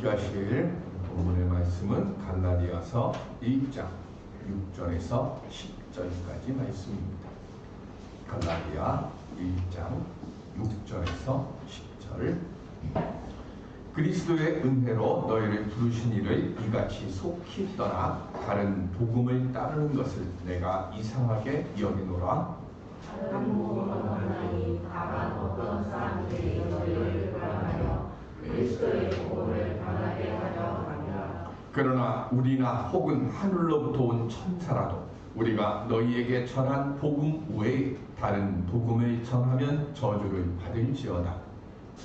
함께 하실 본문의 말씀은 갈라디아서 1장 6절에서 10절까지 말씀입니다. 갈라디아 1장 6절에서 10절. 그리스도의 은혜로 너희를 부르신 이를 이같이 속히 떠나 다른 복음을 따르는 것을 내가 이상하게 여기노라. 다른 복음은 없나니 다만 어떤 사람들이 너희를 교란하여 그리스도의 복음을 변하게 하려 함이라. 그러나 우리나 혹은 하늘로부터 온 천사라도 우리가 너희에게 전한 복음 외에 다른 복음을 전하면 저주를 받을지어다.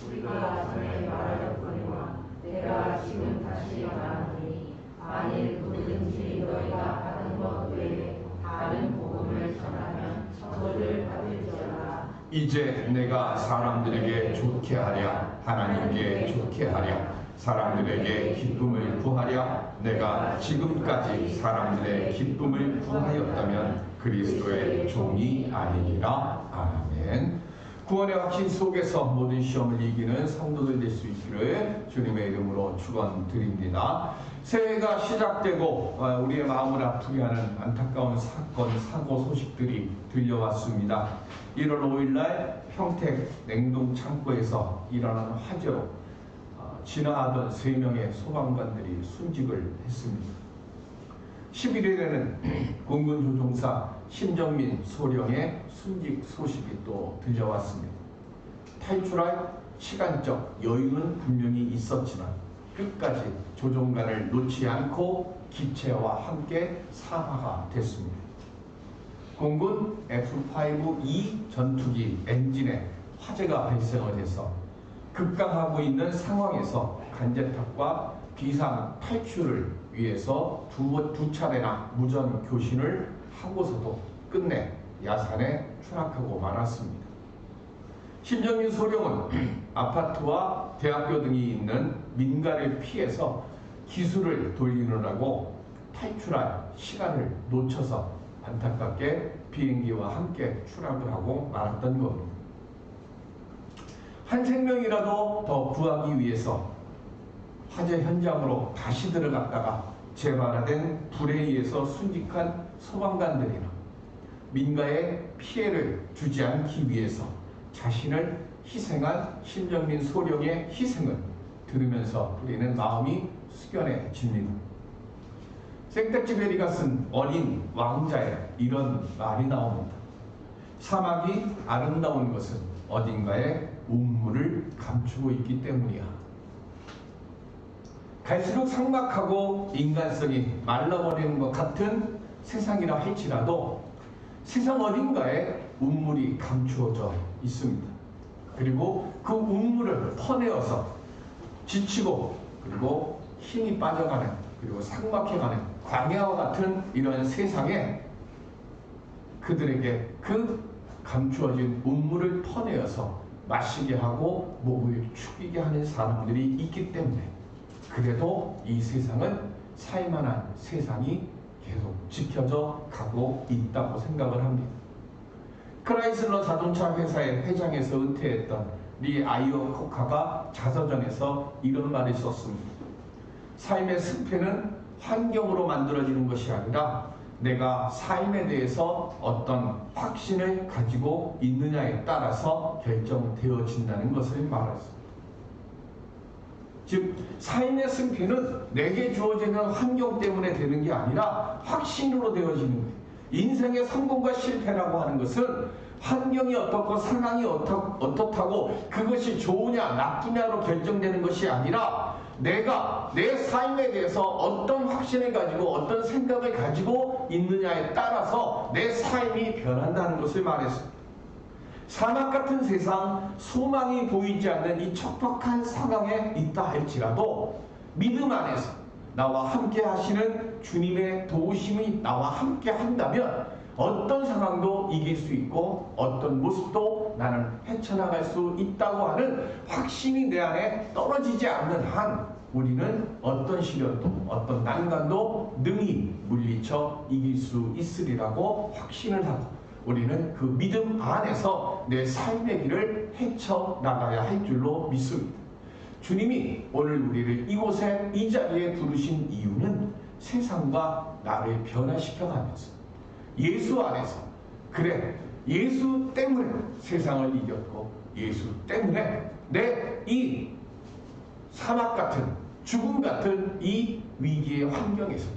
우리가 전에 말하였거니와 내가 지금 다시 말하노니 만일 누구든지 너희가 받은 것 외에 다른 복음을 전하면 저주를 받을지어다. 이제 내가 사람들에게 좋게 하랴 하나님께 좋게 하랴 사람들에게 기쁨을 구하랴 내가 지금까지 사람들의 기쁨을 구하였다면 그리스도의 종이 아니니라. 아멘. 구원의 확신 속에서 모든 시험을 이기는 성도들 될 수 있기를 주님의 이름으로 축원드립니다. 새해가 시작되고 우리의 마음을 아프게 하는 안타까운 사건, 사고 소식들이 들려왔습니다. 1월 5일날 평택 냉동 창고에서 일어난 화재로 지나가던 3명의 소방관들이 순직을 했습니다. 11일에는 공군조종사 심정민 소령의 순직 소식이 또 들려왔습니다. 탈출할 시간적 여유는 분명히 있었지만 끝까지 조종관을 놓지 않고 기체와 함께 사망가 됐습니다. 공군 F-5E 전투기 엔진에 화재가 발생을 해서 급강하고 있는 상황에서 간제탑과 비상 탈출을 위해서 두 차례나 무전 교신을 하고서도 끝내 야산에 추락하고 말았습니다. 심정민 소령은 아파트와 대학교 등이 있는 민가를 피해서 기술을 돌리느라고 탈출할 시간을 놓쳐서 안타깝게 비행기와 함께 추락을 하고 말았던 겁니다. 한 생명이라도 더 구하기 위해서 화재 현장으로 다시 들어갔다가 재발화된 불에 의해서 순직한 소방관들이나 민가에 피해를 주지 않기 위해서 자신을 희생한 심정민 소령의 희생을 들으면서 우리는 마음이 숙연해집니다. 생텍쥐베리가 쓴 어린 왕자에 이런 말이 나옵니다. 사막이 아름다운 것은 어딘가에 운물을 감추고 있기 때문이야. 갈수록 삭막하고 인간성이 말라버리는 것 같은 세상이라 할지라도 세상 어딘가에 운물이 감추어져 있습니다. 그리고 그 운물을 퍼내어서 지치고 그리고 힘이 빠져가는 그리고 삭막해가는 광야와 같은 이런 세상에 그들에게 그 감추어진 운물을 퍼내어서 마시게 하고 목을 축이게 하는 사람들이 있기 때문에 그래도 이 세상은 살만한 세상이 계속 지켜져 가고 있다고 생각을 합니다. 크라이슬러 자동차 회사의 회장에서 은퇴했던 리 아이어코카가 자서전에서 이런 말을 썼습니다. 삶의 승패는 환경으로 만들어지는 것이 아니라 내가 삶에 대해서 어떤 확신을 가지고 있느냐에 따라서 결정되어진다는 것을 말했습니다. 즉 삶의 승패는 내게 주어지는 환경 때문에 되는 게 아니라 확신으로 되어지는 거예요. 인생의 성공과 실패라고 하는 것은 환경이 어떻고 상황이 어떻다고 그것이 좋으냐 나쁘냐로 결정되는 것이 아니라 내가 내 삶에 대해서 어떤 확신을 가지고 어떤 생각을 가지고 있느냐에 따라서 내 삶이 변한다는 것을 말했습니다. 사막 같은 세상, 소망이 보이지 않는 이 척박한 상황에 있다 할지라도 믿음 안에서 나와 함께 하시는 주님의 도우심이 나와 함께 한다면 어떤 상황도 이길 수 있고 어떤 모습도 나는 헤쳐나갈 수 있다고 하는 확신이 내 안에 떨어지지 않는 한 우리는 어떤 시련도 어떤 난관도 능히 물리쳐 이길 수 있으리라고 확신을 하고 우리는 그 믿음 안에서 내 삶의 길을 헤쳐나가야 할 줄로 믿습니다. 주님이 오늘 우리를 이곳에 이 자리에 부르신 이유는 세상과 나를 변화시켜가면서 예수 안에서, 그래, 예수 때문에 세상을 이겼고 예수 때문에 내 이 사막 같은, 죽음 같은 이 위기의 환경에서도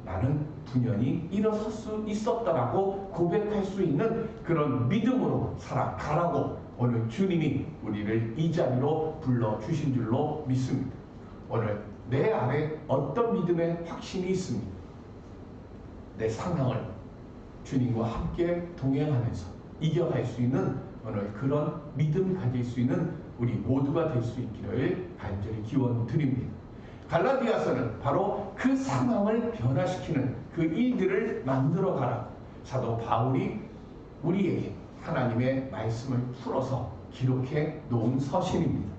나는 분연히 일어설 수 있었다라고 고백할 수 있는 그런 믿음으로 살아가라고 오늘 주님이 우리를 이 자리로 불러주신 줄로 믿습니다. 오늘 내 안에 어떤 믿음의 확신이 있습니까? 내 상황을 주님과 함께 동행하면서 이겨갈 수 있는 오늘 그런 믿음 가질 수 있는 우리 모두가 될 수 있기를 간절히 기원 드립니다. 갈라디아서는 바로 그 상황을 변화시키는 그 일들을 만들어가라. 사도 바울이 우리에게 하나님의 말씀을 풀어서 기록해 놓은 서신입니다.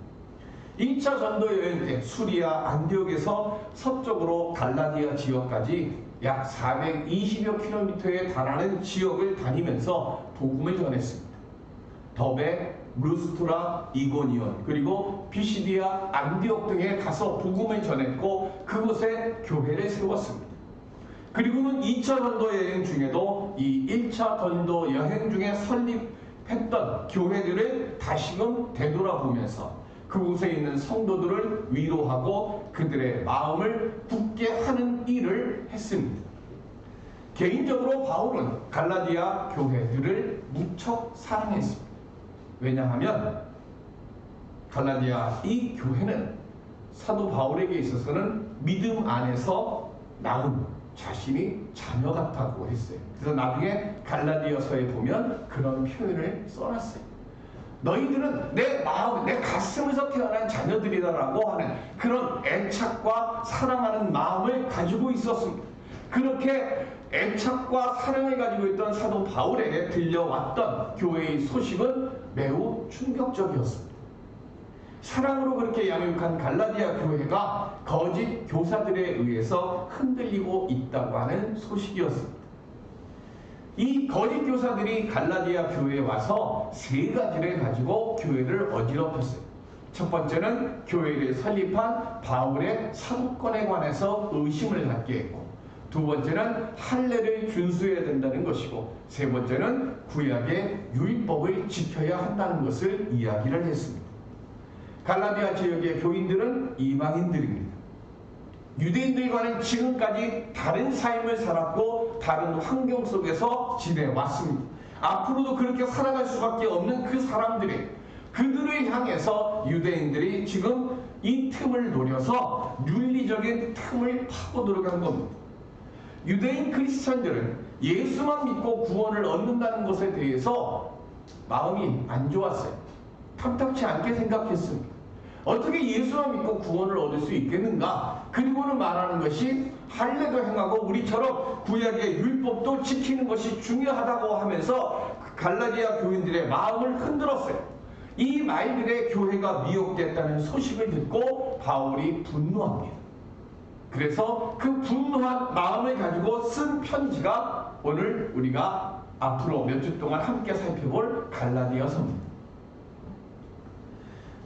1차 전도 여행 때 수리아 안디옥에서 서쪽으로 갈라디아 지역까지 약 420여 킬로미터에 달하는 지역을 다니면서 복음을 전했습니다. 더베, 루스트라, 이고니온, 그리고 비시디아, 안디옥 등에 가서 복음을 전했고 그곳에 교회를 세웠습니다. 그리고는 2차 전도 여행 중에도 이 1차 전도 여행 중에 설립했던 교회들을 다시금 되돌아보면서 그곳에 있는 성도들을 위로하고 그들의 마음을 굳게 하는 일을 했습니다. 개인적으로 바울은 갈라디아 교회들을 무척 사랑했습니다. 왜냐하면 갈라디아 이 교회는 사도 바울에게 있어서는 믿음 안에서 낳은 자신이 자녀 같다고 했어요. 그래서 나중에 갈라디아서에 보면 그런 표현을 써놨어요. 너희들은 내 마음, 내 가슴에서 태어난 자녀들이다라고 하는 그런 애착과 사랑하는 마음을 가지고 있었습니다. 그렇게 애착과 사랑을 가지고 있던 사도 바울에게 들려왔던 교회의 소식은 매우 충격적이었습니다. 사랑으로 그렇게 양육한 갈라디아 교회가 거짓 교사들에 의해서 흔들리고 있다고 하는 소식이었습니다. 이 거짓 교사들이 갈라디아 교회에 와서 세 가지를 가지고 교회를 어지럽혔어요. 첫 번째는 교회를 설립한 바울의 사도권에 관해서 의심을 갖게 했고, 두 번째는 할례를 준수해야 된다는 것이고, 세 번째는 구약의 율법을 지켜야 한다는 것을 이야기를 했습니다. 갈라디아 지역의 교인들은 이방인들입니다. 유대인들과는 지금까지 다른 삶을 살았고 다른 환경 속에서 지내왔습니다. 앞으로도 그렇게 살아갈 수밖에 없는 그 사람들이, 그들을 향해서 유대인들이 지금 이 틈을 노려서 윤리적인 틈을 파고 들어간 겁니다. 유대인 크리스천들은 예수만 믿고 구원을 얻는다는 것에 대해서 마음이 안 좋았어요. 탐탁치 않게 생각했습니다. 어떻게 예수만 믿고 구원을 얻을 수 있겠는가? 그리고는 말하는 것이 할례도 행하고 우리처럼 구약의 율법도 지키는 것이 중요하다고 하면서 갈라디아 교인들의 마음을 흔들었어요. 이 말들에 교회가 미혹됐다는 소식을 듣고 바울이 분노합니다. 그래서 그 분노한 마음을 가지고 쓴 편지가 오늘 우리가 앞으로 몇 주 동안 함께 살펴볼 갈라디아서입니다.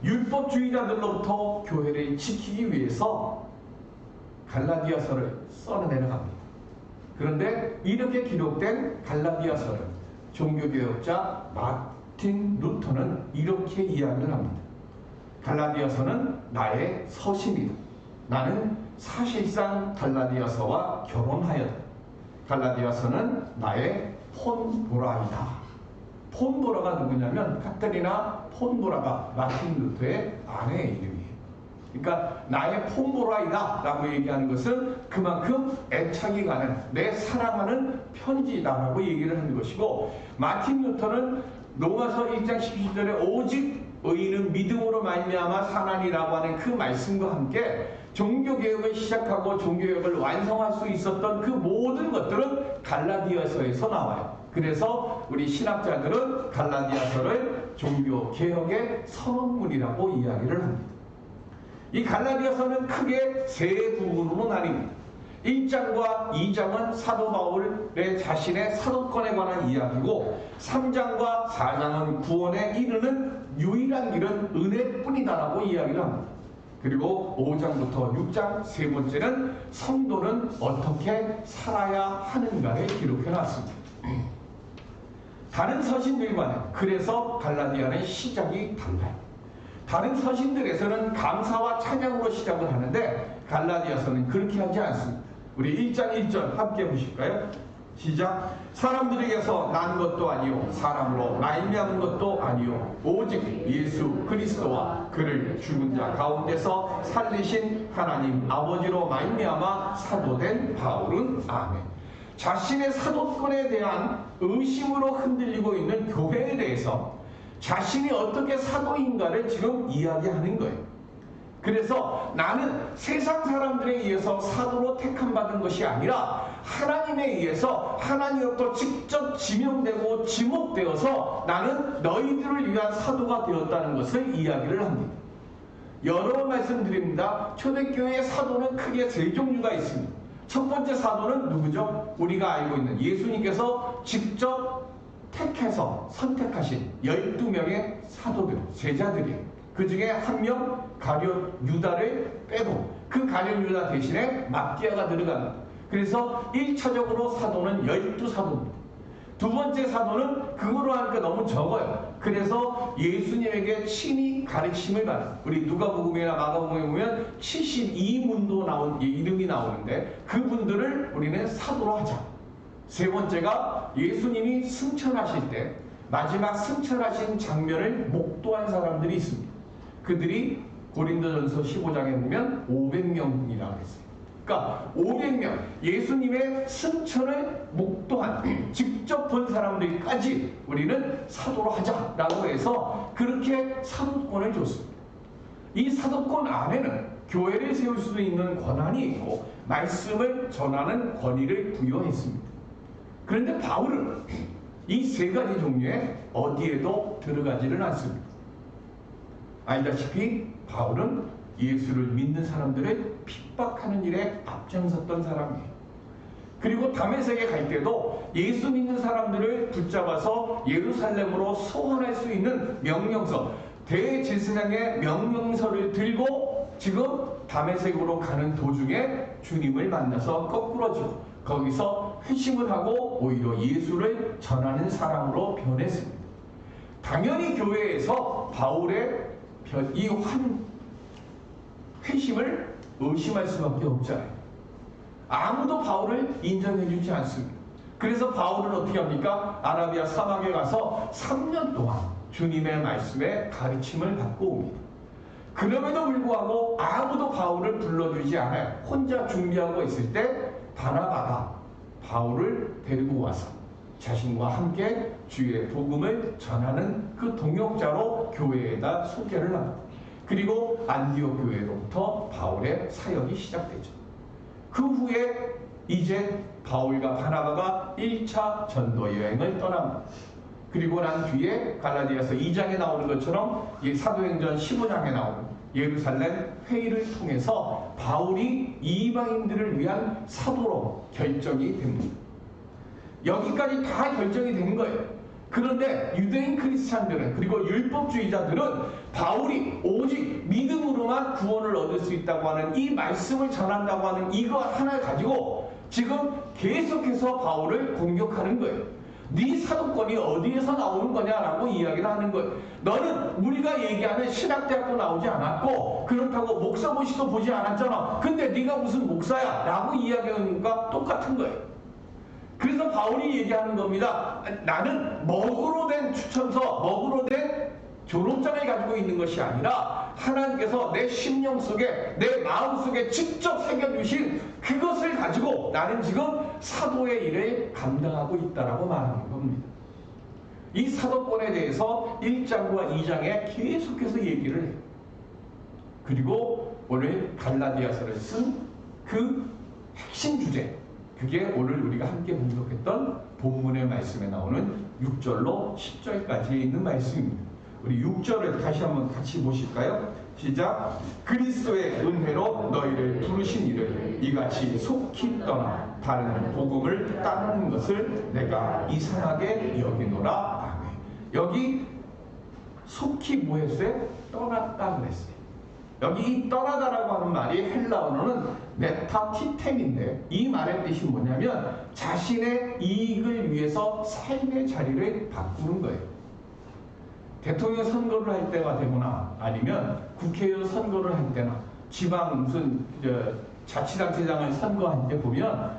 율법주의자들로부터 교회를 지키기 위해서 갈라디아서를 써내려갑니다. 그런데 이렇게 기록된 갈라디아서를 종교개혁자 마틴 루터는 이렇게 이야기를 합니다. 갈라디아서는 나의 서신이다. 나는 사실상 갈라디아서와 결혼하였다. 갈라디아서는 나의 폰보라이다. 폰보라가 누구냐면 카테리나 폰보라가 마틴 루터의 아내의 이름이에요. 그러니까 나의 폰보라이다 라고 얘기하는 것은 그만큼 애착이 가는, 내 사랑하는 편지다라고 얘기를 하는 것이고, 마틴 루터는 로마서 1장 17절에 오직 의인은 믿음으로 말미암아 사나니라고 하는 그 말씀과 함께 종교개혁을 시작하고 종교개혁을 완성할 수 있었던 그 모든 것들은 갈라디아서에서 나와요. 그래서 우리 신학자들은 갈라디아서를 종교개혁의 서론문이라고 이야기를 합니다. 이 갈라디아서는 크게 세 부분으로 나뉩니다. 1장과 2장은 사도 바울의 자신의 사도권에 관한 이야기고, 3장과 4장은 구원에 이르는 유일한 길은 은혜뿐이다라고 이야기를 합니다. 그리고 5장부터 6장 세 번째는 성도는 어떻게 살아야 하는가를 기록해 놨습니다. 다른 서신들과는 그래서 갈라디아는 시작이 달라요. 다른 서신들에서는 감사와 찬양으로 시작을 하는데 갈라디아서는 그렇게 하지 않습니다. 우리 1장 1절 함께 보실까요? 시작. 사람들에게서 난 것도 아니요 사람으로 말미암은 것도 아니요 오직 예수 그리스도와 그를 죽은 자 가운데서 살리신 하나님 아버지로 말미암아 사도된 바울은 아멘. 자신의 사도권에 대한 의심으로 흔들리고 있는 교회에 대해서 자신이 어떻게 사도인가를 지금 이야기하는 거예요. 그래서 나는 세상 사람들에 의해서 사도로 택함받은 것이 아니라 하나님에 의해서 하나님으로부터 직접 지명되고 지목되어서 나는 너희들을 위한 사도가 되었다는 것을 이야기를 합니다. 여러 번 말씀드립니다. 초대교회의 사도는 크게 세 종류가 있습니다. 첫 번째 사도는 누구죠? 우리가 알고 있는 예수님께서 직접 택해서 선택하신 12명의 사도들, 제자들이에요. 그 중에 한 명 가룟 유다를 빼고 그 가룟 유다 대신에 마띠아가 들어갑니다. 그래서 1차적으로 사도는 12사도입니다. 두 번째 사도는 그거로 하니까 너무 적어요. 그래서 예수님에게 친히 가르침을 받은, 우리 누가복음이나 마가복음에 보면 72문도 나온 이름이 나오는데 그분들을 우리는 사도로 하자. 세 번째가 예수님이 승천하실 때 마지막 승천하신 장면을 목도한 사람들이 있습니다. 그들이 고린도전서 15장에 보면 500명이라고 했어요. 그러니까 500명, 예수님의 승천을 목도한, 직접 본 사람들까지 우리는 사도로 하자라고 해서 그렇게 사도권을 줬습니다. 이 사도권 안에는 교회를 세울 수도 있는 권한이 있고 말씀을 전하는 권위를 부여했습니다. 그런데 바울은 이 세 가지 종류의 어디에도 들어가지는 않습니다. 알다시피 바울은 예수를 믿는 사람들을 핍박하는 일에 앞장섰던 사람이에요. 그리고 다메섹에 갈 때도 예수 믿는 사람들을 붙잡아서 예루살렘으로 소환할 수 있는 명령서, 대제사장의 명령서를 들고 지금 다메섹으로 가는 도중에 주님을 만나서 거꾸러지고 거기서 회심을 하고 오히려 예수를 전하는 사람으로 변했습니다. 당연히 교회에서 바울의 이 회심을 의심할 수밖에 없잖아요. 아무도 바울을 인정해주지 않습니다. 그래서 바울은 어떻게 합니까? 아라비아 사막에 가서 3년 동안 주님의 말씀에 가르침을 받고 옵니다. 그럼에도 불구하고 아무도 바울을 불러주지 않아요. 혼자 준비하고 있을 때 바나바가 바울을 데리고 와서 자신과 함께 주의 복음을 전하는 그 동역자로 교회에다 소개를 합니다. 그리고 안디옥 교회로부터 바울의 사역이 시작되죠. 그 후에 이제 바울과 바나바가 1차 전도 여행을 떠납니다. 그리고 난 뒤에 갈라디아서 2장에 나오는 것처럼 사도행전 15장에 나오는 예루살렘 회의를 통해서 바울이 이방인들을 위한 사도로 결정이 됩니다. 여기까지 다 결정이 된 거예요. 그런데 유대인 크리스찬들은, 그리고 율법주의자들은 바울이 오직 믿음으로만 구원을 얻을 수 있다고 하는 이 말씀을 전한다고 하는 이거 하나를 가지고 지금 계속해서 바울을 공격하는 거예요. 네 사도권이 어디에서 나오는 거냐라고 이야기를 하는 거예요. 너는 우리가 얘기하는 신학대학도 나오지 않았고 그렇다고 목사고시도 보지 않았잖아. 근데 네가 무슨 목사야? 라고 이야기하는 것과 똑같은 거예요. 그래서 바울이 얘기하는 겁니다. 나는 먹으로 된 추천서, 먹으로 된 졸업장을 가지고 있는 것이 아니라 하나님께서 내 심령 속에, 내 마음 속에 직접 새겨주신 그것을 가지고 나는 지금 사도의 일을 감당하고 있다라고 말하는 겁니다. 이 사도권에 대해서 1장과 2장에 계속해서 얘기를 해요. 그리고 오늘 갈라디아서를 쓴 그 핵심 주제, 그게 오늘 우리가 함께 분석했던 본문의 말씀에 나오는 6절로 10절까지 있는 말씀입니다. 우리 6절을 다시 한번 같이 보실까요? 시작. 그리스도의 은혜로 너희를 부르신 이를 이같이 속히 떠나 다른 복음을 따르는 것을 내가 이상하게 여기노라. 아멘. 여기 속히 뭐 했어요? 떠났다 그랬어요. 여기 이 떠나다라고 하는 말이 헬라어로는 메타티템인데 이 말의 뜻이 뭐냐면 자신의 이익을 위해서 삶의 자리를 바꾸는 거예요. 대통령 선거를 할 때가 되거나 아니면 국회의원 선거를 할 때나 지방 무슨 자치단체장을 선거할 때 보면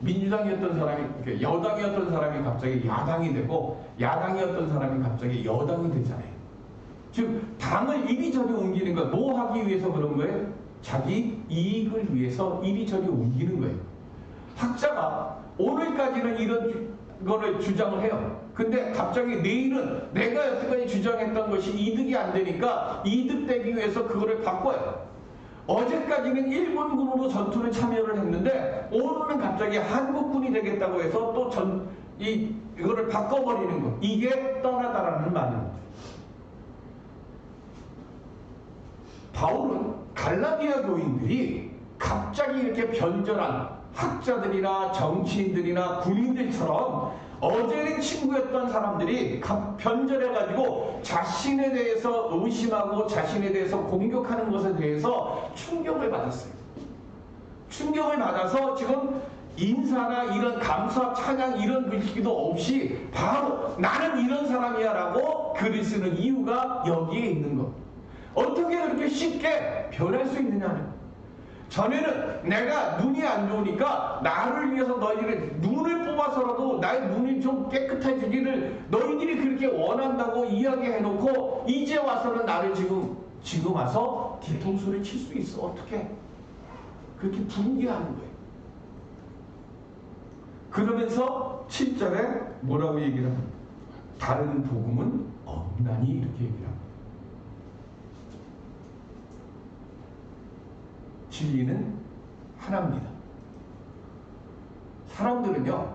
민주당이었던 사람이 여당이었던 사람이 갑자기 야당이 되고 야당이었던 사람이 갑자기 여당이 되잖아요. 즉 당을 이리저리 옮기는 거 뭐 하기 위해서 그런 거예요? 자기 이익을 위해서 이리저리 옮기는 거예요. 학자가 오늘까지는 이런 거를 주장을 해요. 근데 갑자기 내일은 내가 여태까지 주장했던 것이 이득이 안 되니까 이득되기 위해서 그거를 바꿔요. 어제까지는 일본군으로 전투를 참여를 했는데 오늘은 갑자기 한국군이 되겠다고 해서 또 이거를 바꿔버리는 거. 이게 떠나다라는 말입니다. 바울은 갈라디아 교인들이 갑자기 이렇게 변절한 학자들이나 정치인들이나 군인들처럼 어제는 친구였던 사람들이 변절해가지고 자신에 대해서 의심하고 자신에 대해서 공격하는 것에 대해서 충격을 받았어요. 충격을 받아서 지금 인사나 이런 감사, 찬양 이런 글귀도 없이 바로 나는 이런 사람이야 라고 글을 쓰는 이유가 여기에 있는 것. 어떻게 그렇게 쉽게 변할 수 있느냐는. 전에는 내가 눈이 안 좋으니까 나를 위해서 너희들이 눈을 뽑아서라도 나의 눈이 좀 깨끗해지기를 너희들이 그렇게 원한다고 이야기해놓고 이제 와서는 나를 지금 와서 뒤통수를 칠 수 있어. 어떻게? 그렇게 분개하는 거예요. 그러면서 7절에 뭐라고 얘기를 합니까? 다른 복음은 없나니 이렇게 얘기를 합니다. 진리는 하나입니다. 사람들은요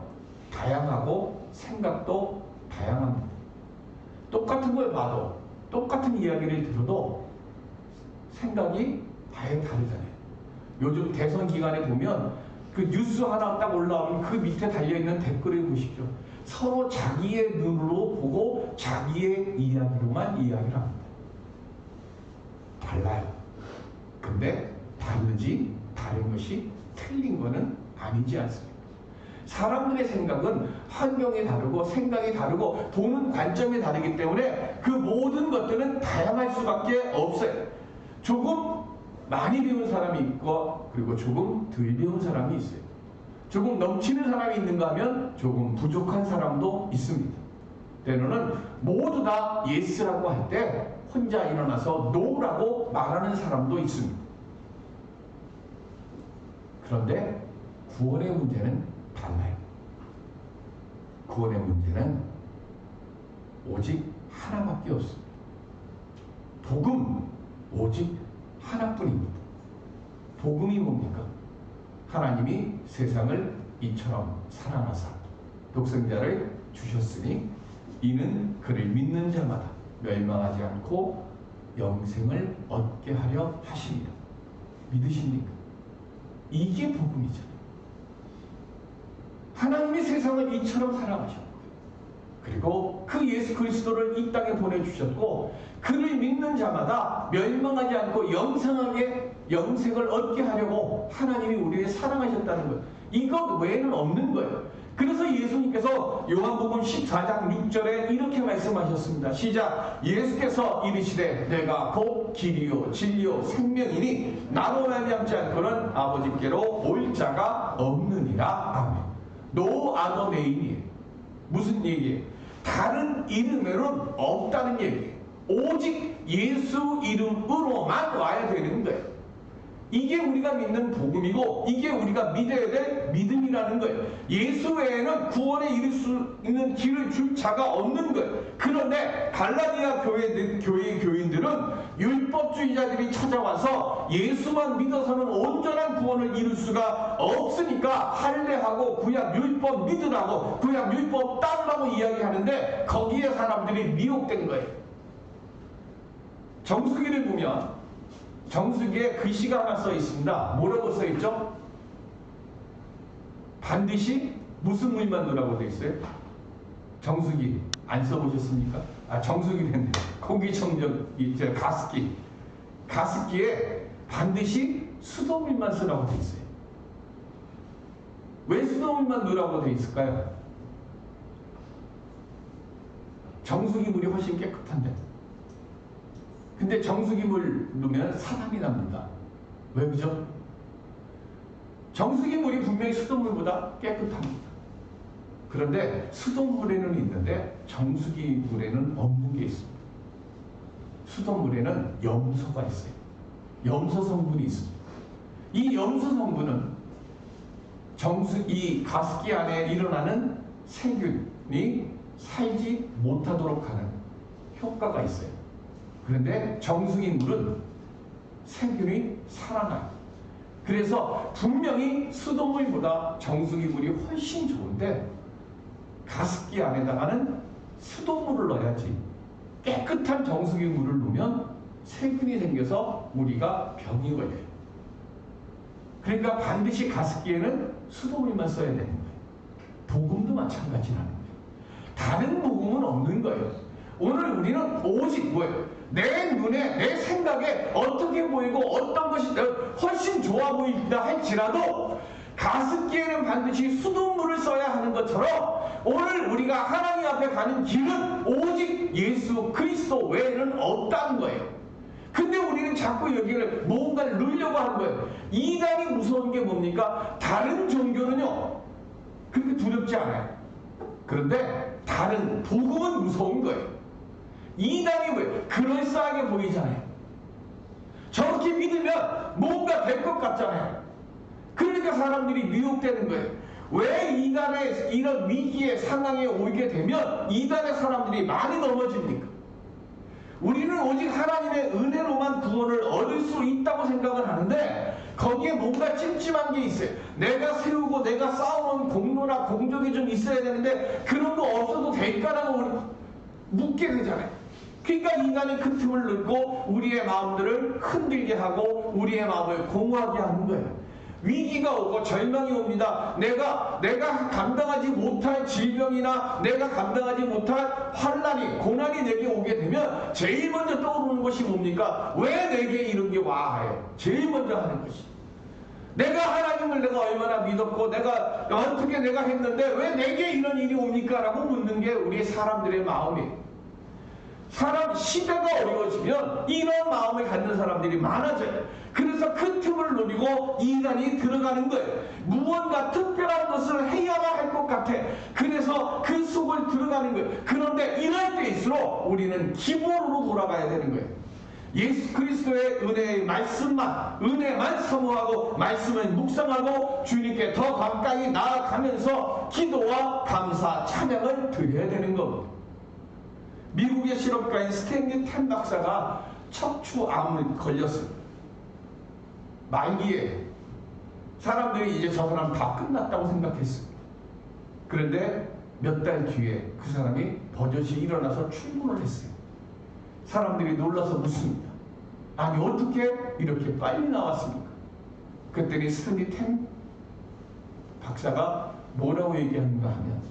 다양하고 생각도 다양합니다. 똑같은 걸 봐도 똑같은 이야기를 들어도 생각이 아예 다르잖아요. 요즘 대선 기간에 보면 그 뉴스 하나 딱 올라오면 그 밑에 달려있는 댓글을 보십시오. 서로 자기의 눈으로 보고 자기의 이야기로만 이야기를 합니다. 달라요. 근데 다르지 다른 것이 틀린 것은 아니지 않습니까? 사람들의 생각은 환경이 다르고 생각이 다르고 보는 관점이 다르기 때문에 그 모든 것들은 다양할 수밖에 없어요. 조금 많이 배운 사람이 있고 그리고 조금 덜 배운 사람이 있어요. 조금 넘치는 사람이 있는가 하면 조금 부족한 사람도 있습니다. 때로는 모두 다 예스라고 할 때 혼자 일어나서 노라고 말하는 사람도 있습니다. 그런데 구원의 문제는 달라요. 구원의 문제는 오직 하나밖에 없습니다. 복음 오직 하나뿐입니다. 복음이 뭡니까? 하나님이 세상을 이처럼 사랑하사 독생자를 주셨으니 이는 그를 믿는 자마다 멸망하지 않고 영생을 얻게 하려 하십니다. 믿으십니까? 이게 복음이잖아요. 하나님이 세상을 이처럼 사랑하셨고 그리고 그 예수 그리스도를 이 땅에 보내주셨고 그를 믿는 자마다 멸망하지 않고 영생을 얻게 하려고 하나님이 우리를 사랑하셨다는 것. 이것 외에는 없는 거예요. 그래서 예수님께서 요한복음 14장 6절에 이렇게 말씀하셨습니다. 시작. 예수께서 이르시되 내가 곧 길이요 진리요 생명이니 나로 말미암지 않고는 아버지께로 올 자가 없느니라. 아멘. 노 아더 네임이에요. 무슨 얘기예요? 다른 이름으로는 없다는 얘기예요. 오직 예수 이름으로만 와야 되는 거예요. 이게 우리가 믿는 복음이고 이게 우리가 믿어야 될 믿음이라는 거예요. 예수 외에는 구원에 이를 수 있는 길을 줄 자가 없는 거예요. 그런데 갈라디아 교회 교인들은 율법주의자들이 찾아와서 예수만 믿어서는 온전한 구원을 이룰 수가 없으니까 할례하고 구약 율법 믿으라고 구약 율법 따르라고 이야기하는데 거기에 사람들이 미혹된 거예요. 정수기를 보면 정수기에 글씨가 하나 써 있습니다. 뭐라고 써 있죠? 반드시 무슨 물만 넣으라고 돼 있어요? 정수기 안 써보셨습니까? 정수기는 공기청정기, 가습기 가습기에 반드시 수돗물만 쓰라고 돼 있어요. 왜 수돗물만 넣으라고 돼 있을까요? 정수기 물이 훨씬 깨끗한데. 근데 정수기 물 넣으면 사담이 납니다. 왜 그죠? 정수기 물이 분명히 수돗물보다 깨끗합니다. 그런데 수돗물에는 있는데 정수기 물에는 없는 게 있습니다. 수돗물에는 염소가 있어요. 염소 성분이 있습니다. 이 염소 성분은 이 가습기 안에 일어나는 세균이 살지 못하도록 하는 효과가 있어요. 그런데 정수기 물은 세균이 살아나요. 그래서 분명히 수돗물보다 정수기 물이 훨씬 좋은데 가습기 안에다가는 수돗물을 넣어야지. 깨끗한 정수기 물을 넣으면 세균이 생겨서 우리가 병이 걸려요. 그러니까 반드시 가습기에는 수돗물만 써야 되는 거예요. 복음도 마찬가지라는 거예요. 다른 복음은 없는 거예요. 오늘 우리는 오직 뭐예요? 내 눈에, 내 생각에 어떻게 보이고 어떤 것이 훨씬 좋아 보인다 할지라도 가습기에는 반드시 수돗물을 써야 하는 것처럼 오늘 우리가 하나님 앞에 가는 길은 오직 예수 그리스도 외에는 없다는 거예요. 근데 우리는 자꾸 여기를 뭔가를 넣으려고 하는 거예요. 이단이 무서운 게 뭡니까? 다른 종교는요 그렇게 두렵지 않아요. 그런데 다른 복음은 무서운 거예요. 이단이 왜? 그럴싸하게 보이잖아요. 저렇게 믿으면 뭔가 될 것 같잖아요. 그러니까 사람들이 미혹되는 거예요. 왜 이단의 이런 위기의 상황에 오게 되면 이단의 사람들이 많이 넘어집니까? 우리는 오직 하나님의 은혜로만 구원을 얻을 수 있다고 생각을 하는데 거기에 뭔가 찜찜한 게 있어요. 내가 세우고 내가 쌓아놓은 공로나 공적이 좀 있어야 되는데 그런 거 없어도 될까라고 우리 묻게 되잖아요. 그러니까 인간이 그 틈을 넣고 우리의 마음들을 흔들게 하고 우리의 마음을 공허하게 하는 거예요. 위기가 오고 절망이 옵니다. 내가 감당하지 못할 질병이나 내가 감당하지 못할 환난이 고난이 내게 오게 되면 제일 먼저 떠오르는 것이 뭡니까? 왜 내게 이런 게 와요? 제일 먼저 하는 것이 내가 하나님을 내가 얼마나 믿었고 내가 어떻게 내가 했는데 왜 내게 이런 일이 옵니까? 라고 묻는 게 우리 사람들의 마음이에요. 사람 시대가 어려워지면 이런 마음을 갖는 사람들이 많아져요. 그래서 그 틈을 노리고 인간이 들어가는 거예요. 무언가 특별한 것을 해야만 할 것 같아. 그래서 그 속을 들어가는 거예요. 그런데 이럴 때일수록 우리는 기본으로 돌아가야 되는 거예요. 예수 그리스도의 은혜의 말씀만, 은혜만 사모하고 말씀을 묵상하고 주님께 더 가까이 나아가면서 기도와 감사, 찬양을 드려야 되는 겁니다. 미국의 실험가인 스탠리 템 박사가 척추암을 걸렸습니다. 말기에 사람들이 이제 저 사람 다 끝났다고 생각했습니다. 그런데 몇 달 뒤에 그 사람이 버젓이 일어나서 출근을 했어요. 사람들이 놀라서 묻습니다. 아니 어떻게 이렇게 빨리 나왔습니까? 그랬더니 스탠리 템 박사가 뭐라고 얘기하는가 하면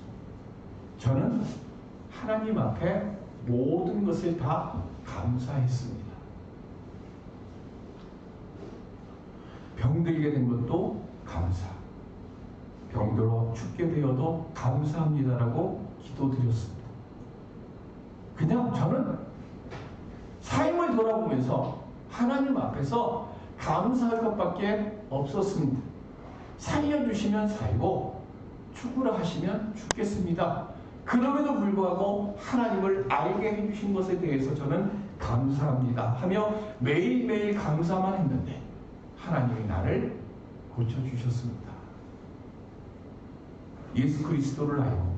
저는 하나님 앞에 모든 것을 다 감사했습니다. 병들게 된 것도 감사. 병들어 죽게 되어도 감사합니다라고 기도드렸습니다. 그냥 저는 삶을 돌아보면서 하나님 앞에서 감사할 것밖에 없었습니다. 살려주시면 살고 죽으라 하시면 죽겠습니다. 그럼에도 불구하고 하나님을 알게 해주신 것에 대해서 저는 감사합니다 하며 매일매일 감사만 했는데 하나님이 나를 고쳐주셨습니다. 예수 그리스도를 알고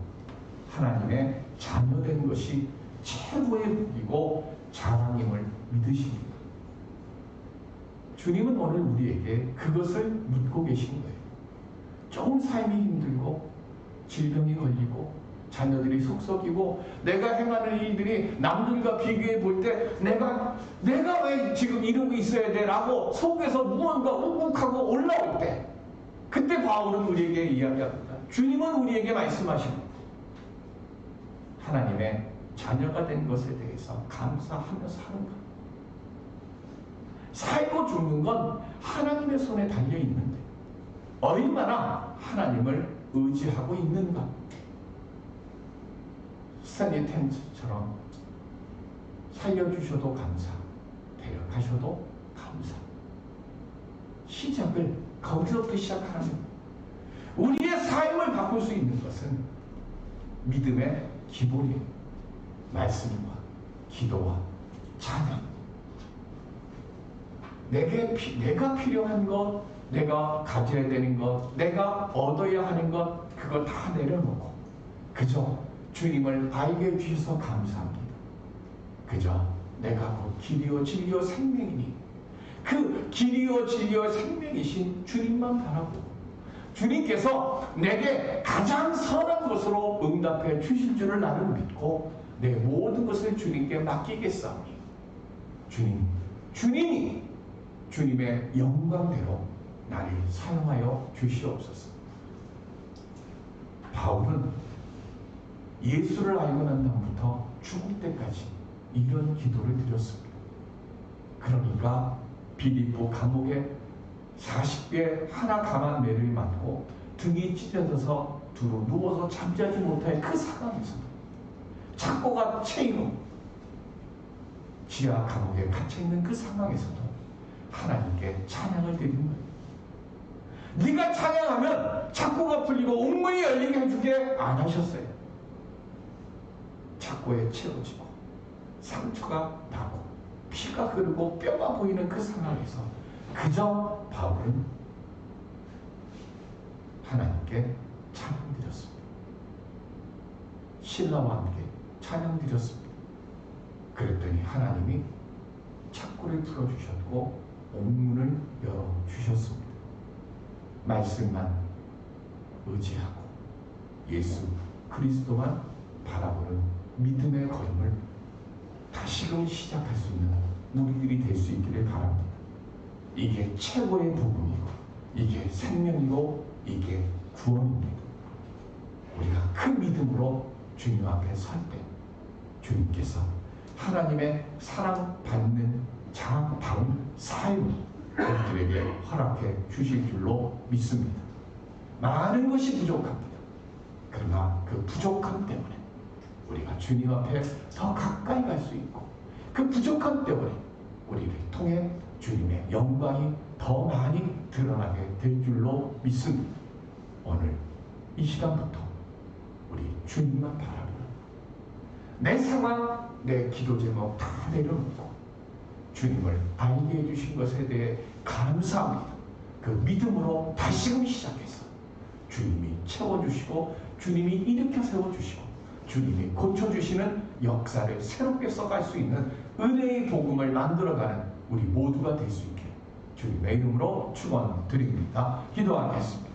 하나님의 자녀된 것이 최고의 복이고 자랑임을 믿으십니다. 주님은 오늘 우리에게 그것을 묻고 계신 거예요. 조금 삶이 힘들고 질병이 걸리고 자녀들이 속썩이고 내가 행하는 일들이 남들과 비교해 볼 때 내가 왜 지금 이러고 있어야 돼? 라고 속에서 무언가 욱욱하고 올라올 때 그때 바울은 우리에게 이야기합니다. 주님은 우리에게 말씀하십니다. 하나님의 자녀가 된 것에 대해서 감사하며 사는 것. 살고 죽는 건 하나님의 손에 달려 있는데 얼마나 하나님을 의지하고 있는가. 스탠리 텐처럼 살려주셔도 감사, 데려가셔도 감사. 시작을 거기서부터 시작하는 거예요. 우리의 삶을 바꿀 수 있는 것은 믿음의 기본이에요. 말씀과 기도와 찬양. 내가 필요한 것, 내가 가져야 되는 것, 내가 얻어야 하는 것, 그거 다 내려놓고 그저 주님을 알게 해주셔서 감사합니다. 그저 내가 곧 길이요 진리요 생명이니 그 길이요 진리요 생명이신 주님만 바라보고 주님께서 내게 가장 선한 것으로 응답해 주실 줄을 나는 믿고 내 모든 것을 주님께 맡기겠사오니 주님이 주님의 영광대로 나를 사용하여 주시옵소서. 바울은 예수를 알고 난 다음부터 죽을 때까지 이런 기도를 드렸습니다. 그러니까 빌립보 감옥에 40배 하나 강한 매를 맞고 등이 찢어져서 두루 누워서 잠자지 못할 그 상황에서도 착고가 체이로 지하 감옥에 갇혀있는 그 상황에서도 하나님께 찬양을 드리는 거예요. 네가 찬양하면 착고가 풀리고 옥문이 열리게 해주게 안 하셨어요. 착고에 채워지고 상처가 나고 피가 흐르고 뼈가 보이는 그 상황에서 그저 바울은 하나님께 찬양드렸습니다. 신라와 함께 찬양드렸습니다. 그랬더니 하나님이 착고를 풀어주셨고 옥문을 열어주셨습니다. 말씀만 의지하고 예수 그리스도만 바라보는 믿음의 걸음을 다시금 시작할 수 있는 우리들이 될 수 있기를 바랍니다. 이게 최고의 복음이고 이게 생명이고 이게 구원입니다. 우리가 그 믿음으로 주님 앞에 설 때 주님께서 하나님의 사랑받는 자바른 삶을 우리들에게 허락해 주실 줄로 믿습니다. 많은 것이 부족합니다. 그러나 그 부족함 때문에 우리가 주님 앞에 더 가까이 갈 수 있고 그 부족함 때문에 우리를 통해 주님의 영광이 더 많이 드러나게 될 줄로 믿습니다. 오늘 이 시간부터 우리 주님만 바라보는 내 상황, 내 기도 제목 다 내려놓고 주님을 알게 해주신 것에 대해 감사합니다. 그 믿음으로 다시금 시작해서 주님이 채워주시고 주님이 일으켜 세워주시고 주님이 고쳐주시는 역사를 새롭게 써갈 수 있는 은혜의 복음을 만들어가는 우리 모두가 될 수 있게 주님의 이름으로 축원드립니다. 기도하겠습니다.